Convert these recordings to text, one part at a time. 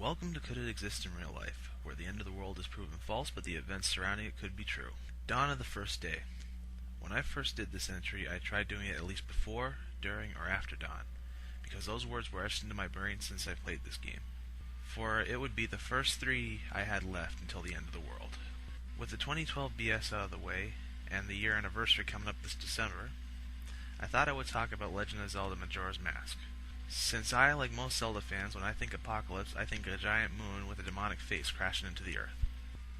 Welcome to Could It Exist in Real Life, where the end of the world is proven false, but the events surrounding it could be true. Dawn of the first day. When I first did this entry, I tried doing it at least before, during, or after dawn, because those words were etched into my brain since I played this game. For it would be the first three I had left until the end of the world. With the 2012 BS out of the way, and the year anniversary coming up this December, I thought I would talk about Legend of Zelda Majora's Mask. Since I, like most Zelda fans, when I think apocalypse, I think a giant moon with a demonic face crashing into the earth.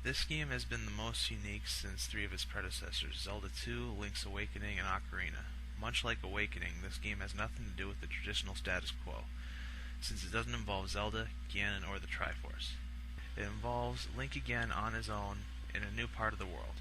This game has been the most unique since three of its predecessors, Zelda 2, Link's Awakening, and Ocarina. Much like Awakening, this game has nothing to do with the traditional status quo, since it doesn't involve Zelda, Ganon, or the Triforce. It involves Link again on his own in a new part of the world.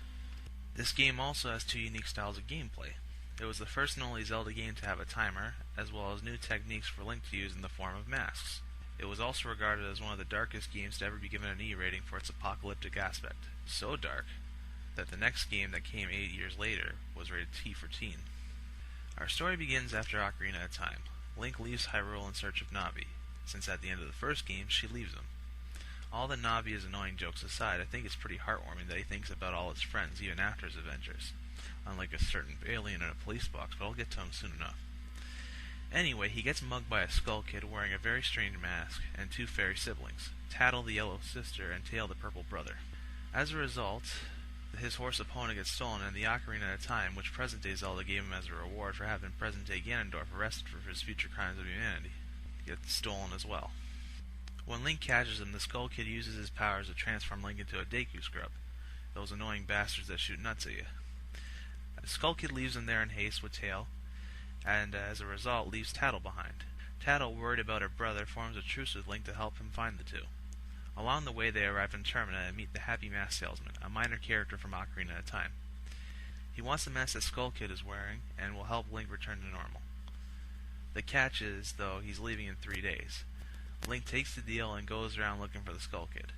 This game also has two unique styles of gameplay. It was the first and only Zelda game to have a timer, as well as new techniques for Link to use in the form of masks. It was also regarded as one of the darkest games to ever be given an E rating for its apocalyptic aspect. So dark that the next game that came 8 years later was rated T for teen. Our story begins after Ocarina of Time. Link leaves Hyrule in search of Navi, since at the end of the first game she leaves him. All the Navi's annoying jokes aside, I think it's pretty heartwarming that he thinks about all his friends even after his adventures. Unlike a certain alien in a police box, but I'll get to him soon enough. Anyway, he gets mugged by a skull kid wearing a very strange mask and two fairy siblings, Tattle the yellow sister and Tail the purple brother. As a result, his horse opponent gets stolen, and the Ocarina of Time, which present-day Zelda gave him as a reward for having present-day Ganondorf arrested for his future crimes of humanity, gets stolen as well. When Link catches him, the skull kid uses his powers to transform Link into a Deku scrub, those annoying bastards that shoot nuts at you. The Skull Kid leaves him there in haste with Tail, and as a result leaves Tattle behind. Tattle, worried about her brother, forms a truce with Link to help him find the two. Along the way they arrive in Termina and meet the Happy Mask Salesman, a minor character from Ocarina of Time. He wants the mask that Skull Kid is wearing, and will help Link return to normal. The catch is, though, he's leaving in 3 days. Link takes the deal and goes around looking for the Skull Kid.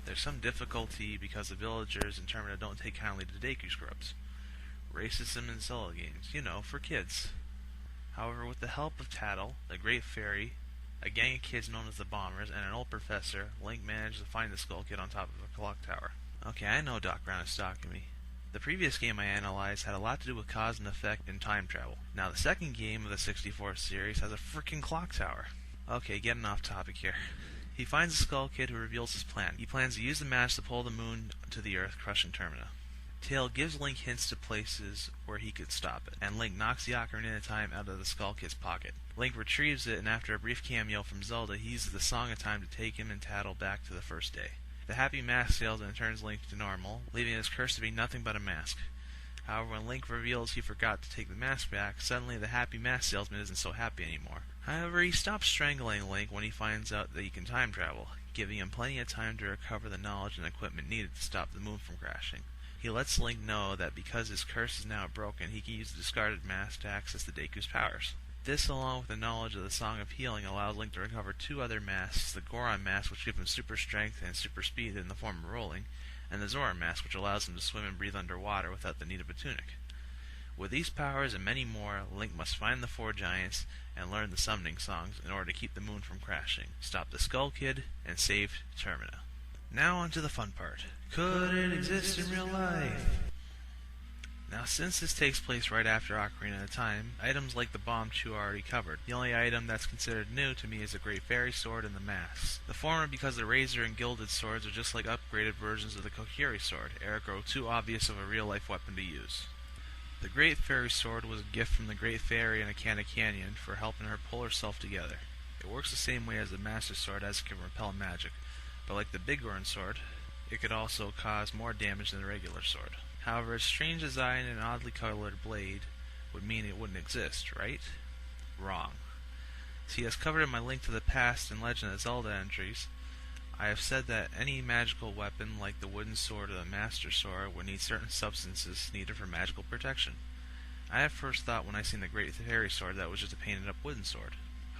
There's some difficulty because the villagers in Termina don't take kindly to Deku scrubs. Racism in Zelda games, for kids. However, with the help of Tattle, the Great Fairy, a gang of kids known as the Bombers, and an old professor, Link manages to find the Skull Kid on top of a clock tower. Okay, I know Doc Brown is stalking me. The previous game I analyzed had a lot to do with cause and effect and time travel. Now the second game of the 64 series has a frickin' clock tower. Okay, getting off topic here. He finds the Skull Kid who reveals his plan. He plans to use the mask to pull the moon to the earth, crushing Termina. Tail gives Link hints to places where he could stop it, and Link knocks the Ocarina of Time out of the Skull Kid's pocket. Link retrieves it, and after a brief cameo from Zelda, he uses the Song of Time to take him and Tattle back to the first day. The Happy Mask Salesman turns Link to normal, leaving his curse to be nothing but a mask. However, when Link reveals he forgot to take the mask back, suddenly the Happy Mask Salesman isn't so happy anymore. However, he stops strangling Link when he finds out that he can time travel, giving him plenty of time to recover the knowledge and equipment needed to stop the moon from crashing. He lets Link know that because his curse is now broken, he can use the discarded mask to access the Deku's powers. This, along with the knowledge of the Song of Healing, allows Link to recover two other masks, the Goron mask, which gives him super strength and super speed in the form of rolling, and the Zora mask, which allows him to swim and breathe underwater without the need of a tunic. With these powers and many more, Link must find the four giants and learn the summoning songs in order to keep the moon from crashing, stop the Skull Kid, and save Termina. Now on to the fun part. Could it exist in real life? Now, since this takes place right after Ocarina of Time, items like the Bomb Chew are already covered. The only item that's considered new to me is the Great Fairy Sword and the masks. The former because the Razor and Gilded Swords are just like upgraded versions of the Kokiri Sword, ergo too obvious of a real-life weapon to use. The Great Fairy Sword was a gift from the Great Fairy in Akana Canyon for helping her pull herself together. It works the same way as the Master Sword, as it can repel magic, but like the Big Horn Sword, it could also cause more damage than a regular sword. However, its strange design and oddly colored blade would mean it wouldn't exist, right? Wrong. See, as covered in my Link to the Past and Legend of Zelda entries, I have said that any magical weapon like the wooden sword or the Master Sword would need certain substances needed for magical protection. I at first thought when I seen the Great Fairy Sword that it was just a painted up wooden sword.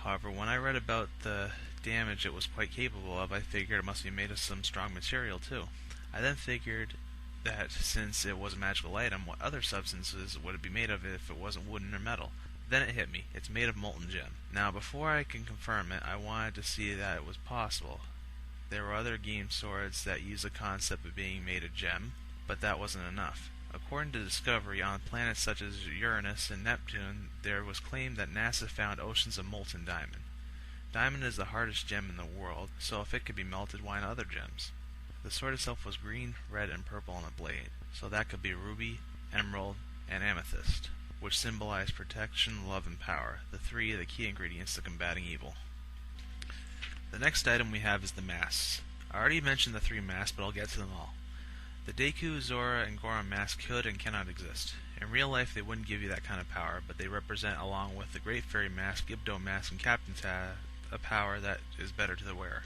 However, when I read about the damage it was quite capable of, I figured it must be made of some strong material too. I then figured that since it was a magical item, what other substances would it be made of if it wasn't wooden or metal? Then it hit me. It's made of molten gem. Now, before I can confirm it, I wanted to see that it was possible. There were other game swords that used the concept of being made a gem, but that wasn't enough. According to Discovery, on planets such as Uranus and Neptune, there was claimed that NASA found oceans of molten diamond. Diamond is the hardest gem in the world, so if it could be melted, why not other gems? The sword itself was green, red, and purple on the blade, so that could be ruby, emerald, and amethyst, which symbolize protection, love, and power, the three of the key ingredients to combating evil. The next item we have is the masks. I already mentioned the three masks, but I'll get to them all. The Deku, Zora, and Goron masks could and cannot exist. In real life, they wouldn't give you that kind of power, but they represent, along with the Great Fairy mask, Gibdo mask, and Captain's hat, a power that is better to the wearer.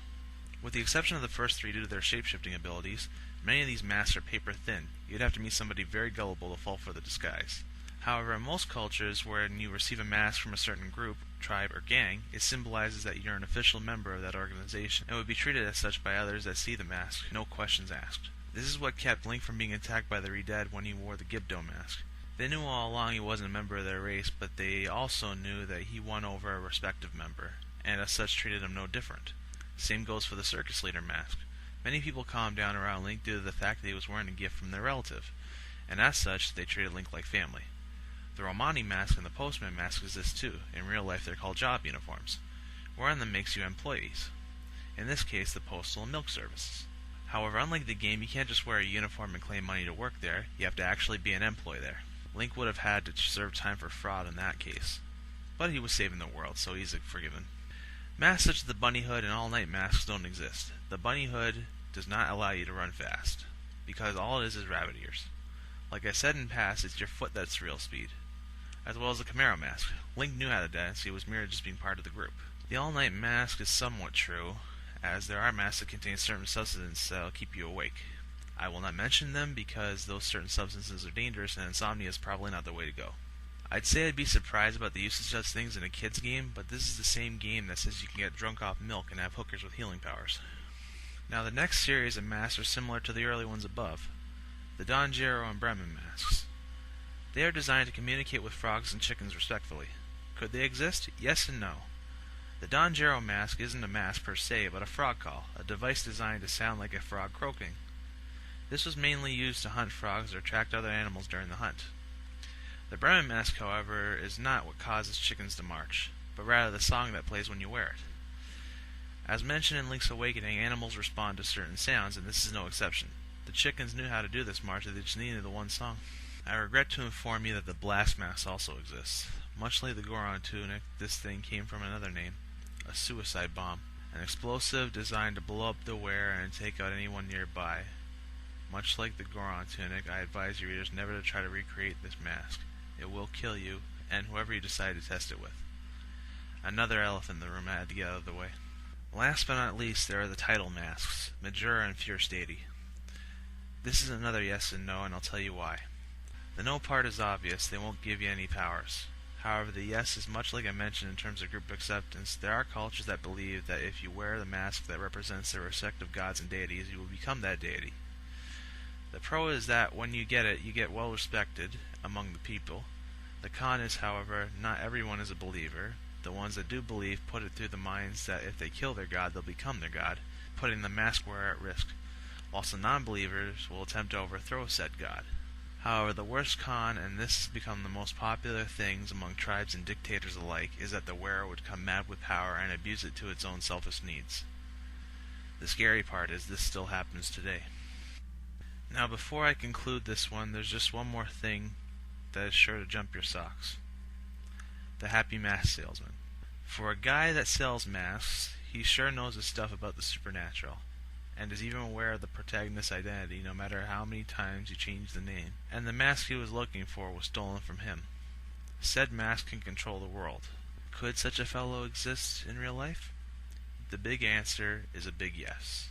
With the exception of the first three due to their shape-shifting abilities, many of these masks are paper-thin. You'd have to meet somebody very gullible to fall for the disguise. However, in most cultures, when you receive a mask from a certain group, tribe, or gang, it symbolizes that you're an official member of that organization, and would be treated as such by others that see the mask, no questions asked. This is what kept Link from being attacked by the Re-Dead when he wore the Gibdo mask. They knew all along he wasn't a member of their race, but they also knew that he won over a respective member, and as such treated him no different. Same goes for the Circus Leader mask. Many people calmed down around Link due to the fact that he was wearing a gift from their relative, and as such, they treated Link like family. The Romani mask and the Postman mask exist too. In real life, they're called job uniforms. Wearing them makes you employees. In this case, the Postal and Milk Services. However, unlike the game, you can't just wear a uniform and claim money to work there. You have to actually be an employee there. Link would have had to serve time for fraud in that case. But he was saving the world, so he's forgiven. Masks such as the Bunny Hood and All Night masks don't exist. The Bunny Hood does not allow you to run fast, because all it is rabbit ears. Like I said in past, it's your foot that's real speed. As well as the Camaro mask. Link knew how to dance, he was merely just being part of the group. The All Night mask is somewhat true, as there are masks that contain certain substances that will keep you awake. I will not mention them because those certain substances are dangerous and insomnia is probably not the way to go. I'd say I'd be surprised about the use of such things in a kid's game, but this is the same game that says you can get drunk off milk and have hookers with healing powers. Now the next series of masks are similar to the early ones above, the Don Gero and Bremen masks. They are designed to communicate with frogs and chickens respectfully. Could they exist? Yes and no. The Don Gero mask isn't a mask per se, but a frog call, a device designed to sound like a frog croaking. This was mainly used to hunt frogs or attract other animals during the hunt. The Bremen mask, however, is not what causes chickens to march, but rather the song that plays when you wear it. As mentioned in Link's Awakening, animals respond to certain sounds, and this is no exception. The chickens knew how to do this march, they just needed the one song. I regret to inform you that the Blast mask also exists. Much like the Goron tunic, this thing came from another name, a suicide bomb, an explosive designed to blow up the wearer and take out anyone nearby. Much like the Goron tunic, I advise your readers never to try to recreate this mask. It will kill you, and whoever you decide to test it with. Another elephant in the room I had to get out of the way. Last but not least, there are the title masks, Majora and Fierce Deity. This is another yes and no, and I'll tell you why. The no part is obvious, they won't give you any powers. However, the yes is much like I mentioned in terms of group acceptance. There are cultures that believe that if you wear the mask that represents their respective gods and deities, you will become that deity. The pro is that when you get it, you get well respected among the people. The con is, however, not everyone is a believer. The ones that do believe put it through the minds that if they kill their god, they'll become their god, putting the mask wearer at risk, whilst the non-believers will attempt to overthrow said god. However, the worst con, and this has become the most popular things among tribes and dictators alike, is that the wearer would come mad with power and abuse it to its own selfish needs. The scary part is this still happens today. Now before I conclude this one, there's just one more thing that is sure to jump your socks. The Happy Mask Salesman. For a guy that sells masks, he sure knows his stuff about the supernatural, and is even aware of the protagonist's identity no matter how many times you change the name. And the mask he was looking for was stolen from him. Said mask can control the world. Could such a fellow exist in real life? The big answer is a big yes.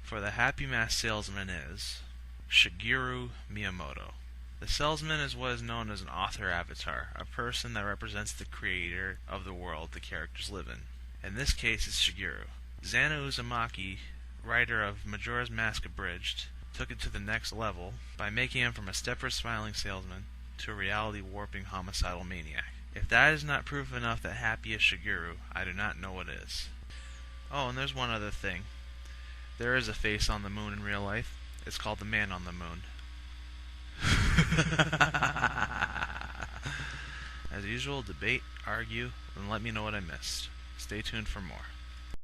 For the Happy Mask Salesman is Shigeru Miyamoto. The salesman is what is known as an author avatar, a person that represents the creator of the world the characters live in. In this case, it's Shigeru. Zana Uzumaki, writer of Majora's Mask Abridged, took it to the next level by making him from a stepford smiling salesman to a reality-warping homicidal maniac. If that is not proof enough that Happy is Shigeru, I do not know what is. Oh, and there's one other thing. There is a face on the moon in real life. It's called the Man on the Moon. As usual, debate, argue, and let me know what I missed. Stay tuned for more.